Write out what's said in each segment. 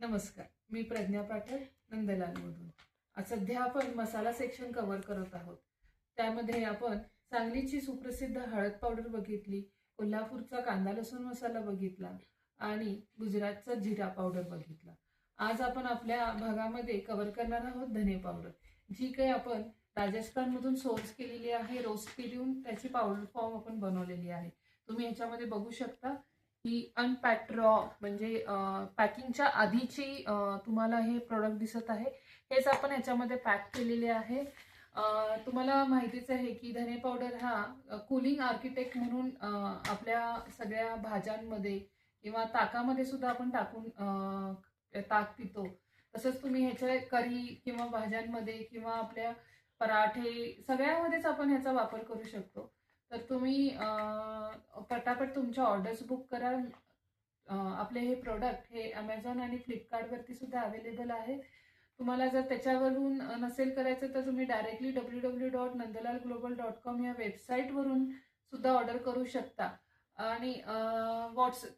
नमस्कार, मी प्रज्ञा पाटील नंदलालमधून. आज सध्या आपण मसाला सेक्शन कव्हर करत आहोत. त्यामध्ये आपण सांगलीची सुप्रसिद्ध हळद पावडर बघितली, कोल्हापूरचा कांदा लसूण मसाला बघितला आणि गुजरातचा जिरा पावडर बघितला. आज आपण आपल्या भागामध्ये कव्हर करणार आहोत धने पावडर, जी काही आपण राजस्थानमधून सोर्स केलेली आहे. रोस्ट केली त्याची पावडर फॉर्म आपण बनवलेली आहे. तुम्ही ह्याच्यामध्ये बघू शकता ही अनपॅक्ड रॉ म्हणजे पॅकिंगच्या आधीची तुम्हाला हे प्रोडक्ट दिसत आहे. हेच आपण ह्याच्यामध्ये पॅक केलेले आहे. तुम्हाला माहितीच आहे की धने पावडर हा कूलिंग आर्किटेक्ट म्हणून आपल्या सगळ्या भाज्यांमध्ये किंवा ताकामध्ये सुद्धा आपण टाकून ताक पितो. तसंच तुम्ही ह्याच्या करी किंवा भाज्यांमध्ये किंवा आपल्या पराठे सगळ्यामध्येच आपण ह्याचा वापर करू शकतो. तर तुम्ही पटापट तुमच्या ऑर्डर्स बुक करा. आपले हे प्रोडक्ट हे अमेझॉन आणि फ्लिपकार्टवरती सुद्धा अवेलेबल आहे. तुम्हाला जर त्याच्यावरून नसेल करायचं तर तुम्ही डायरेक्टली www.nandalalglobal.com या वेबसाईटवरून सुद्धा ऑर्डर करू शकता आणि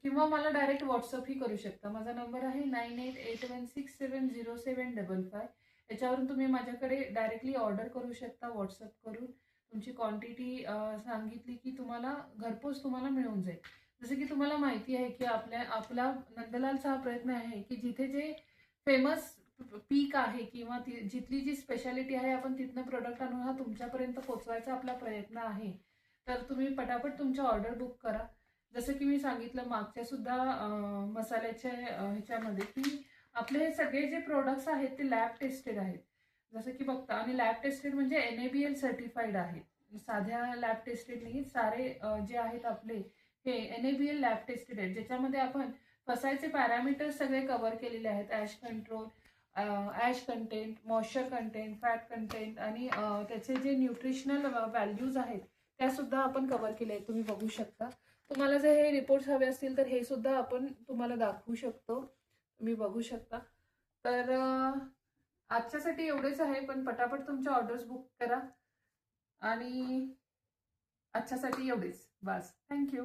किंवा मला डायरेक्ट व्हॉट्सअपही करू शकता. माझा नंबर आहे 9881670755. याच्यावरून तुम्ही माझ्याकडे डायरेक्टली ऑर्डर करू शकता व्हॉट्सअप करून. तुमची क्वांटिटी सांगितली की तुम्हाला घरपोच तुम्हाला मिळून जाईल. जसं की तुम्हाला माहिती आहे की आपला नंदलालचा हा प्रयत्न आहे की जिथे जे फेमस पीक आहे किंवा जिथली जी स्पेशालिटी आहे आपण तिथनं प्रोडक्ट आणून हा तुमच्यापर्यंत पोहोचवायचा आपला प्रयत्न आहे. तर तुम्ही पटापट तुमच्या ऑर्डर बुक करा. जसं की मी सांगितलं मागच्या सुद्धा मसाल्याच्या ह्याच्यामध्ये की आपले हे सगळे जे प्रोडक्ट्स आहेत ते लॅब टेस्टेड आहेत. जसं की बघता आणि लॅब टेस्टेड म्हणजे NABL सर्टिफाईड आहेत. साध्या लॅब टेस्टेड नाही, सारे जे आहेत आपले हे NABL लॅब टेस्टेड आहेत, ज्याच्यामध्ये आपण फसायचे पॅरामीटर सगळे कव्हर केलेले आहेत. Ash control, ash content, moisture content, fat content आणि त्याचे जे न्यूट्रिशनल व्हॅल्यूज आहेत त्या सुद्धा आपण कव्हर केले आहेत. तुम्ही बघू शकता. तुम्हाला जर हे रिपोर्ट्स हवे असतील तर हे सुद्धा आपण तुम्हाला दाखवू शकतो. तुम्ही बघू शकता. तर आजच्यासाठी एवढेच आहे, पण पटापट तुमच्या ऑर्डर्स बुक करा आणि आजच्यासाठी एवढेच. बस. थँक्यू.